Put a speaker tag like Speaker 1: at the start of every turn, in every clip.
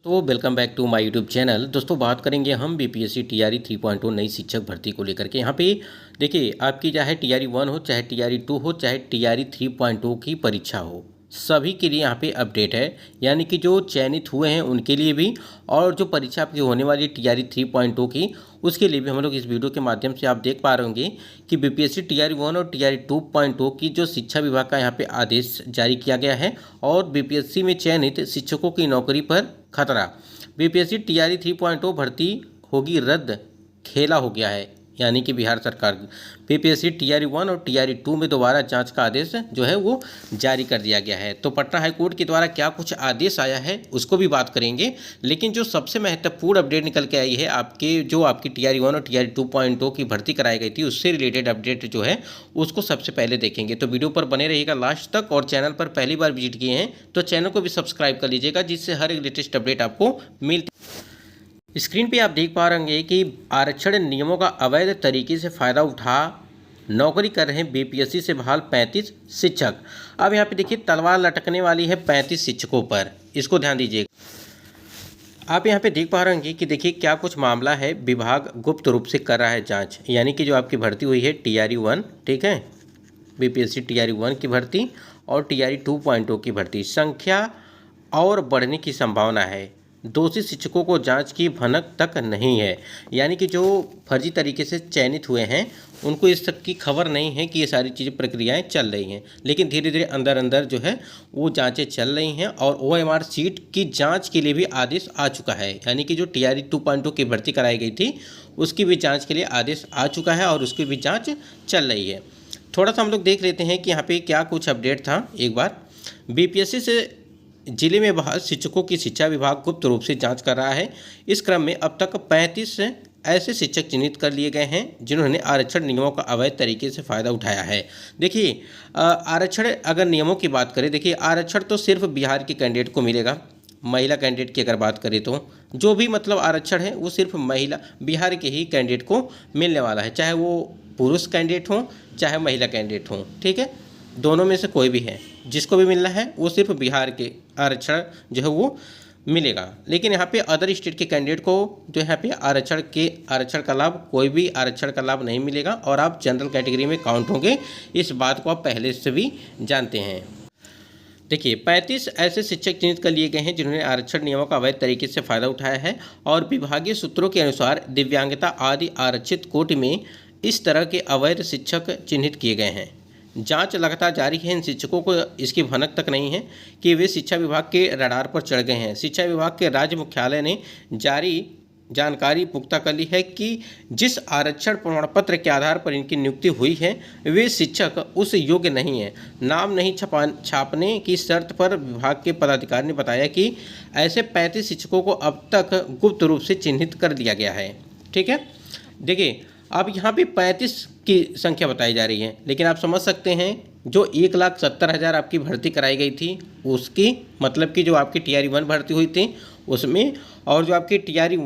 Speaker 1: तो welcome back to my YouTube channel. दोस्तों बात करेंगे हम बीपीएससी टीआरई 3.0 नई शिक्षक भर्ती को लेकर के। यहाँ पे देखिए आपकी चाहे टीआरई 1 हो, चाहे टीआरई 2 हो, चाहे टीआरई 3.0 की परीक्षा हो, सभी के लिए यहाँ पे अपडेट है। यानी कि जो चयनित हुए हैं उनके लिए भी, और जो परीक्षा आपकी होने वाली टीआरई 3.0 की उसके लिए भी हम लोग इस वीडियो के माध्यम से आप देख पा रहे होंगे कि बीपीएससी टीआरई 1 और टीआरई 2.0 की जो शिक्षा विभाग का यहाँ पे आदेश जारी किया गया है और बीपीएससी में चयनित शिक्षकों की नौकरी पर खतरा। बीपीएससी टीआरई 3.0 भर्ती होगी रद्द, खेला हो गया है। यानी कि बिहार सरकार बीपीएससी टीआरई 1 और टीआरई 2 में दोबारा जांच का आदेश जो है वो जारी कर दिया गया है। तो पटना हाईकोर्ट के द्वारा क्या कुछ आदेश आया है उसको भी बात करेंगे, लेकिन जो सबसे महत्वपूर्ण अपडेट निकल के आई है आपकी टीआरई 1 और टीआरई 2.0 की भर्ती कराई गई थी, उससे रिलेटेड अपडेट जो है उसको सबसे पहले देखेंगे। तो वीडियो पर बने रहिएगा लास्ट तक, और चैनल पर पहली बार विजिट किए हैं तो चैनल को भी सब्सक्राइब कर लीजिएगा, जिससे हर एक लेटेस्ट अपडेट आपको मिलती। स्क्रीन पे आप देख पा रहे होंगे कि आरक्षण नियमों का अवैध तरीके से फ़ायदा उठा नौकरी कर रहे हैं बीपीएससी से बहाल 35 शिक्षक। अब यहाँ पे देखिए तलवार लटकने वाली है 35 शिक्षकों पर, इसको ध्यान दीजिएगा। आप यहाँ पे देख पा रहे होंगे कि देखिए क्या कुछ मामला है। विभाग गुप्त रूप से कर रहा है जांच। यानी कि जो आपकी भर्ती हुई है टीआरई 1, ठीक है, बीपीएससी टीआरई 1 की भर्ती और टीआरई 2.0 की भर्ती, संख्या और बढ़ने की संभावना है। दोषी शिक्षकों को जांच की भनक तक नहीं है। यानी कि जो फर्जी तरीके से चयनित हुए हैं उनको इस तक की खबर नहीं है कि ये सारी चीज़ें प्रक्रियाएं चल रही हैं, लेकिन धीरे धीरे अंदर अंदर जो है वो जांचें चल रही हैं और ओएमआर सीट की जांच के लिए भी आदेश आ चुका है। यानी कि जो टीआरई 2.0 की भर्ती कराई गई थी उसकी भी जाँच के लिए आदेश आ चुका है और उसकी भी जाँच चल रही है। थोड़ा सा हम लोग देख लेते हैं कि यहाँ पर क्या कुछ अपडेट था। एक बार बीपीएससी से जिले में बहाल शिक्षकों की शिक्षा विभाग गुप्त रूप से जांच कर रहा है। इस क्रम में अब तक 35 ऐसे शिक्षक चिन्हित कर लिए गए हैं जिन्होंने आरक्षण नियमों का अवैध तरीके से फ़ायदा उठाया है। देखिए आरक्षण अगर नियमों की बात करें, देखिए आरक्षण तो सिर्फ बिहार के कैंडिडेट को मिलेगा। महिला कैंडिडेट की अगर बात करें तो जो भी मतलब आरक्षण है वो सिर्फ महिला बिहार के ही कैंडिडेट को मिलने वाला है, चाहे वो पुरुष कैंडिडेट हों चाहे महिला कैंडिडेट हों, ठीक है, दोनों में से कोई भी है, जिसको भी मिलना है वो सिर्फ बिहार के आरक्षण जो है वो मिलेगा। लेकिन यहाँ पे अदर स्टेट के कैंडिडेट को जो यहाँ पे आरक्षण का लाभ, कोई भी आरक्षण का लाभ नहीं मिलेगा और आप जनरल कैटेगरी में काउंट होंगे। इस बात को आप पहले से भी जानते हैं। देखिए 35 ऐसे शिक्षक चिन्हित कर लिए गए हैं जिन्होंने आरक्षण नियमों का अवैध तरीके से फ़ायदा उठाया है और विभागीय सूत्रों के अनुसार दिव्यांगता आदि आरक्षित कोटि में इस तरह के अवैध शिक्षक चिन्हित किए गए हैं। जांच लगातार जारी है। इन शिक्षकों को इसकी भनक तक नहीं है कि वे शिक्षा विभाग के रडार पर चढ़ गए हैं। शिक्षा विभाग के राज्य मुख्यालय ने जारी जानकारी पुख्ता कर ली है कि जिस आरक्षण प्रमाण पत्र के आधार पर इनकी नियुक्ति हुई है वे शिक्षक उस योग्य नहीं है। नाम नहीं छापने की शर्त पर विभाग के पदाधिकारी ने बताया कि ऐसे 35 शिक्षकों को अब तक गुप्त रूप से चिन्हित कर दिया गया है। ठीक है, देखिए अब यहाँ पे 35 की संख्या बताई जा रही है, लेकिन आप समझ सकते हैं जो 1,70,000 आपकी भर्ती कराई गई थी उसकी मतलब कि जो आपकी टीआरई 1 भर्ती हुई थी उसमें और जो आपकी टीआरई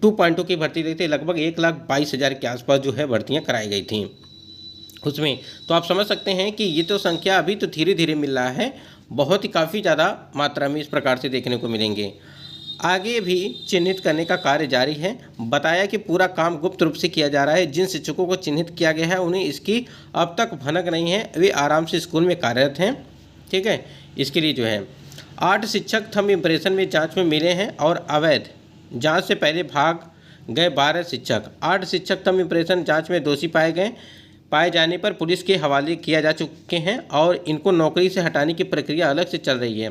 Speaker 1: 2.0 की भर्ती हुई थी लगभग 1,22,000 के आसपास जो है भर्तियाँ कराई गई थी उसमें। तो आप समझ सकते हैं कि ये तो संख्या अभी तो धीरे धीरे मिल रहा है, बहुत ही काफ़ी ज़्यादा मात्रा में इस प्रकार से देखने को मिलेंगे। आगे भी चिन्हित करने का कार्य जारी है। बताया कि पूरा काम गुप्त रूप से किया जा रहा है। जिन शिक्षकों को चिन्हित किया गया है उन्हें इसकी अब तक भनक नहीं है, वे आराम से स्कूल में कार्यरत हैं। ठीक है, इसके लिए जो है 8 शिक्षक थंब इम्प्रेशन में जांच में मिले हैं और अवैध जांच से पहले भाग गए 12 शिक्षक। 8 शिक्षक थंब इम्प्रेशन जाँच में दोषी पाए जाने पर पुलिस के हवाले किया जा चुके हैं और इनको नौकरी से हटाने की प्रक्रिया अलग से चल रही है।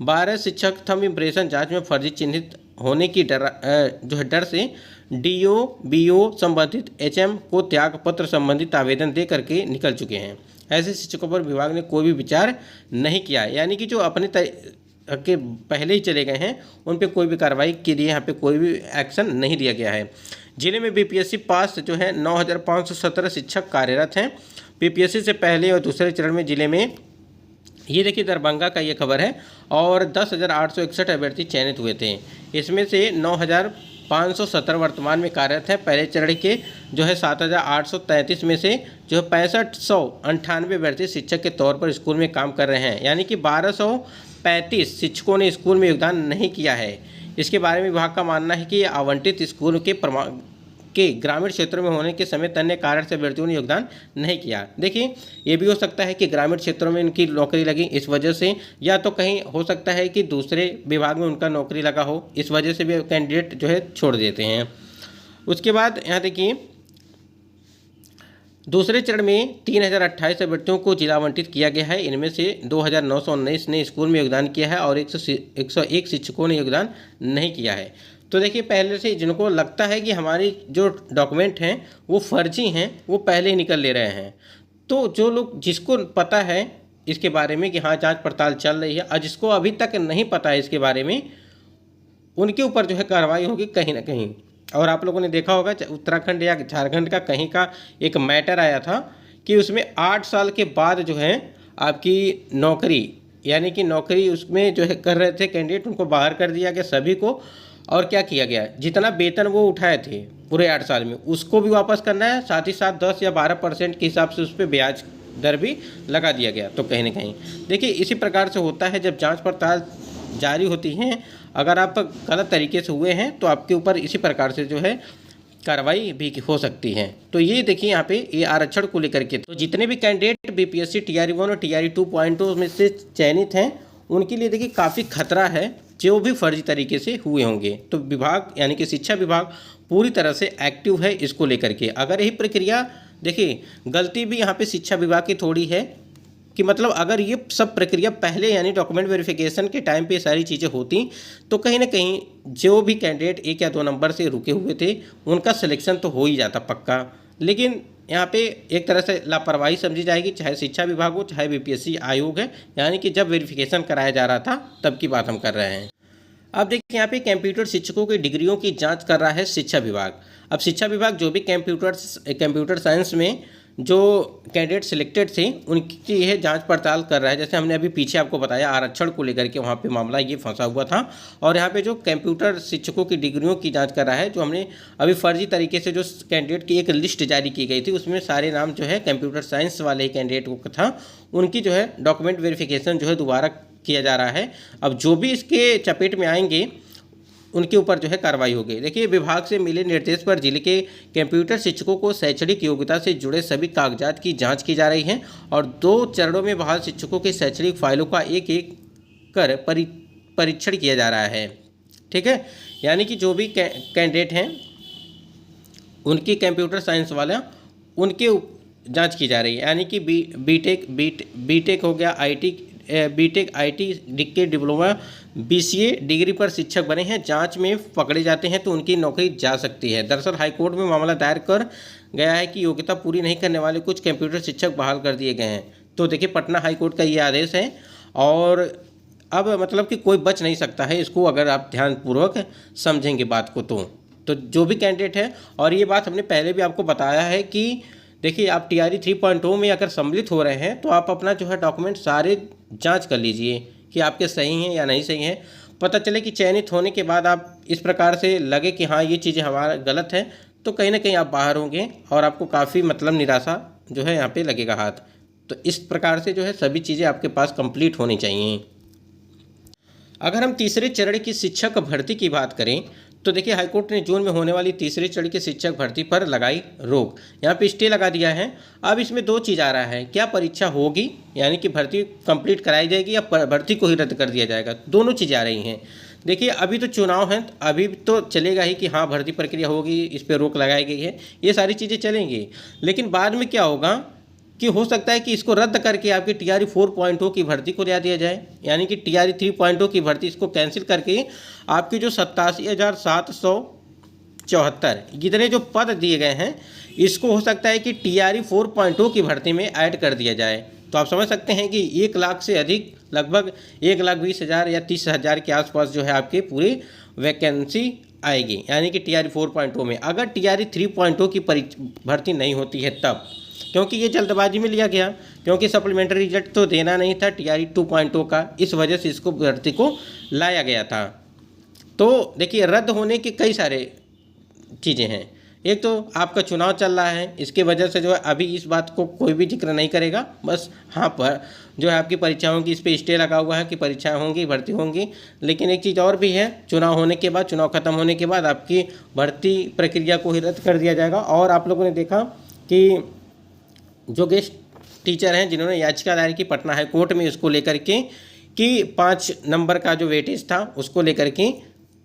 Speaker 1: 12 शिक्षक थंब इम्प्रेशन जांच में फर्जी चिन्हित होने की डर से डीओ बीओ संबंधित एचएम को त्याग पत्र संबंधित आवेदन दे करके निकल चुके हैं। ऐसे शिक्षकों पर विभाग ने कोई भी विचार नहीं किया। यानी कि जो अपने के पहले ही चले गए हैं उन पर कोई भी कार्रवाई के लिए यहाँ पे कोई भी एक्शन नहीं दिया गया है। जिले में बीपीएससी पास जो है 9,517 शिक्षक कार्यरत हैं। बीपीएससी से पहले और दूसरे चरण में जिले में ये देखिए दरभंगा का ये खबर है और 10,861 अभ्यर्थी चयनित हुए थे। इसमें से 9,517 वर्तमान में कार्यरत हैं। पहले चरण के जो है 7,833 में से जो है 6598 अभ्यर्थी शिक्षक के तौर पर स्कूल में काम कर रहे हैं। यानी कि 1235 शिक्षकों ने स्कूल में योगदान नहीं किया है। इसके बारे में विभाग का मानना है कि ये आवंटित स्कूल के ग्रामीण क्षेत्रों में होने के समय अन्य कारण से अभ्यर्थियों ने योगदान नहीं किया। देखिए, ये भी हो सकता है कि ग्रामीण क्षेत्रों में इनकी नौकरी लगी इस वजह से, या तो कहीं हो सकता है कि दूसरे विभाग में उनका नौकरी लगा हो, इस वजह से भी कैंडिडेट जो है छोड़ देते हैं। उसके बाद यहाँ देखिए, दूसरे चरण में 3028 अभ्यर्थियों को जिला आवंटित किया गया है। इनमें से 2919 ने स्कूल में योगदान किया है और 101 शिक्षकों ने योगदान नहीं किया है। तो देखिए, पहले से जिनको लगता है कि हमारी जो डॉक्यूमेंट हैं वो फर्जी हैं, वो पहले ही निकल ले रहे हैं। तो जो लोग, जिसको पता है इसके बारे में कि हाँ जांच पड़ताल चल रही है, और जिसको अभी तक नहीं पता है इसके बारे में, उनके ऊपर जो है कार्रवाई होगी कहीं ना कहीं। और आप लोगों ने देखा होगा उत्तराखंड या झारखंड का कहीं का एक मैटर आया था कि उसमें 8 साल के बाद जो है आपकी नौकरी, यानी कि नौकरी उसमें जो है कर रहे थे कैंडिडेट, उनको बाहर कर दिया गया सभी को। और क्या किया गया, जितना वेतन वो उठाए थे पूरे 8 साल में, उसको भी वापस करना है, साथ ही साथ 10 या 12% के हिसाब से उस पर ब्याज दर भी लगा दिया गया। तो कहीं ना कहीं देखिए, इसी प्रकार से होता है जब जांच पड़ताल जारी होती हैं। अगर आप गलत तरीके से हुए हैं तो आपके ऊपर इसी प्रकार से जो है कार्रवाई भी हो सकती है। तो ये देखिए, यहाँ पे ये आरक्षण को लेकर के, तो जितने भी कैंडिडेट बीपीएससी टीआरई 1 और टीआरई 2.0 में से चयनित हैं, उनके लिए देखिए काफ़ी खतरा है, जो भी फर्जी तरीके से हुए होंगे। तो विभाग यानी कि शिक्षा विभाग पूरी तरह से एक्टिव है इसको लेकर के। अगर यही प्रक्रिया, देखिए गलती भी यहाँ पे शिक्षा विभाग की थोड़ी है कि मतलब अगर ये सब प्रक्रिया पहले यानी डॉक्यूमेंट वेरिफिकेशन के टाइम पे सारी चीज़ें होती, तो कहीं ना कहीं जो भी कैंडिडेट 1 या 2 नंबर से रुके हुए थे उनका सिलेक्शन तो हो ही जाता पक्का। लेकिन यहाँ पे एक तरह से लापरवाही समझी जाएगी, चाहे शिक्षा विभाग हो चाहे बीपीएससी आयोग है, यानी कि जब वेरिफिकेशन कराया जा रहा था तब की बात हम कर रहे हैं। अब देखिए, यहाँ पे कंप्यूटर शिक्षकों की डिग्रियों की जांच कर रहा है शिक्षा विभाग। अब शिक्षा विभाग जो भी कंप्यूटर साइंस में जो कैंडिडेट सिलेक्टेड थे उनकी यह जांच पड़ताल कर रहा है। जैसे हमने अभी पीछे आपको बताया आरक्षण को लेकर के वहाँ पे मामला ये फंसा हुआ था, और यहाँ पे जो कंप्यूटर शिक्षकों की डिग्रियों की जांच कर रहा है, जो हमने अभी फर्जी तरीके से जो कैंडिडेट की एक लिस्ट जारी की गई थी उसमें सारे नाम जो है कंप्यूटर साइंस वाले कैंडिडेट को था, उनकी जो है डॉक्यूमेंट वेरिफिकेशन जो है दोबारा किया जा रहा है। अब जो भी इसके चपेट में आएंगे उनके ऊपर जो है कार्रवाई होगी। देखिए, विभाग से मिले निर्देश पर जिले के कंप्यूटर शिक्षकों को शैक्षणिक योग्यता से जुड़े सभी कागजात की जांच की जा रही है, और 2 चरणों में बहाल शिक्षकों की शैक्षणिक फाइलों का एक एक कर परीक्षण किया जा रहा है। ठीक है, यानी कि जो भी कैंडिडेट हैं उनकी कंप्यूटर साइंस वाला उनके जांच की जा रही है। यानी कि बीटेक हो गया, बीटेक आईटी के डिप्लोमा बीसीए डिग्री पर शिक्षक बने हैं, जांच में पकड़े जाते हैं तो उनकी नौकरी जा सकती है। दरअसल हाईकोर्ट में मामला दायर कर गया है कि योग्यता पूरी नहीं करने वाले कुछ कंप्यूटर शिक्षक बहाल कर दिए गए हैं। तो देखिए, पटना हाईकोर्ट का ये आदेश है, और अब मतलब कि कोई बच नहीं सकता है इसको, अगर आप ध्यानपूर्वक समझेंगे बात को। तो जो भी कैंडिडेट है, और ये बात हमने पहले भी आपको बताया है कि देखिए, आप टीआरई 3.0 में अगर सम्मिलित हो रहे हैं तो आप अपना जो है डॉक्यूमेंट सारे जांच कर लीजिए कि आपके सही हैं या नहीं सही हैं। पता चले कि चयनित होने के बाद आप इस प्रकार से लगे कि हाँ ये चीज़ें हमारा गलत है, तो कहीं ना कहीं आप बाहर होंगे और आपको काफ़ी मतलब निराशा जो है यहाँ पे लगेगा हाथ। तो इस प्रकार से जो है सभी चीज़ें आपके पास कंप्लीट होनी चाहिए। अगर हम तीसरे चरण की शिक्षक भर्ती की बात करें तो देखिए, हाईकोर्ट ने जून में होने वाली तीसरे चरण की शिक्षक भर्ती पर लगाई रोक, यहाँ पे स्टे लगा दिया है। अब इसमें 2 चीज़ आ रहा है, क्या परीक्षा होगी यानी कि भर्ती कंप्लीट कराई जाएगी, या भर्ती को ही रद्द कर दिया जाएगा, दोनों चीज़ें आ रही हैं। देखिए, अभी तो चुनाव है, अभी तो चलेगा ही कि हाँ भर्ती प्रक्रिया होगी, इस पर रोक लगाई गई है, ये सारी चीज़ें चलेंगी। लेकिन बाद में क्या होगा कि हो सकता है कि इसको रद्द करके आपकी टीआरई 4.0 की भर्ती को ले दिया जाए, यानी कि टीआरई 3.0 की भर्ती इसको कैंसिल करके आपकी जो 87,774 जितने जो पद दिए गए हैं, इसको हो सकता है कि टीआरई 4.0 की भर्ती में ऐड कर दिया जाए। तो आप समझ सकते हैं कि 1 लाख से अधिक, लगभग 1,20,000 या 30,000 के आसपास जो है आपके पूरी वैकेंसी आएगी, यानी कि टीआरई 4.0 में। अगर टीआरई 3.0 की भर्ती नहीं होती है तब, क्योंकि ये जल्दबाजी में लिया गया, क्योंकि सप्लीमेंट्री रिजल्ट तो देना नहीं था टीआरई 2.0 का, इस वजह से इसको भर्ती को लाया गया था। तो देखिए, रद्द होने के कई सारे चीज़ें हैं, एक तो आपका चुनाव चल रहा है, इसके वजह से जो है अभी इस बात को कोई भी जिक्र नहीं करेगा, बस हाँ पर जो है आपकी परीक्षाओं की इस पर स्टे लगा हुआ है कि परीक्षाएं होंगी, भर्ती होंगी। लेकिन एक चीज़ और भी है, चुनाव होने के बाद, चुनाव खत्म होने के बाद आपकी भर्ती प्रक्रिया को ही रद्द कर दिया जाएगा। और आप लोगों ने देखा कि जो गेस्ट टीचर हैं जिन्होंने याचिका दायर की पटना हाई कोर्ट में इसको लेकर के कि 5 नंबर का जो वेटेज था उसको लेकर के,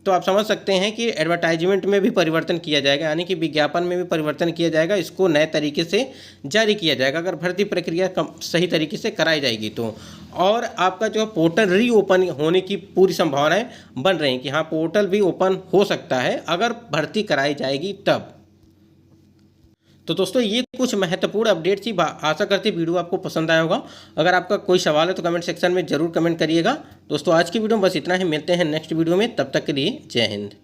Speaker 1: तो आप समझ सकते हैं कि एडवर्टाइजमेंट में भी परिवर्तन किया जाएगा, यानी कि विज्ञापन में भी परिवर्तन किया जाएगा, इसको नए तरीके से जारी किया जाएगा अगर भर्ती प्रक्रिया सही तरीके से कराई जाएगी तो। और आपका जो पोर्टल रीओपन होने की पूरी संभावनाएं बन रही हैं कि हाँ पोर्टल भी ओपन हो सकता है अगर भर्ती कराई जाएगी तब। तो दोस्तों ये कुछ महत्वपूर्ण अपडेट थी, आशा करती वीडियो आपको पसंद आया होगा। अगर आपका कोई सवाल है तो कमेंट सेक्शन में जरूर कमेंट करिएगा। दोस्तों आज की वीडियो में बस इतना ही, मिलते हैं नेक्स्ट वीडियो में, तब तक के लिए जय हिंद।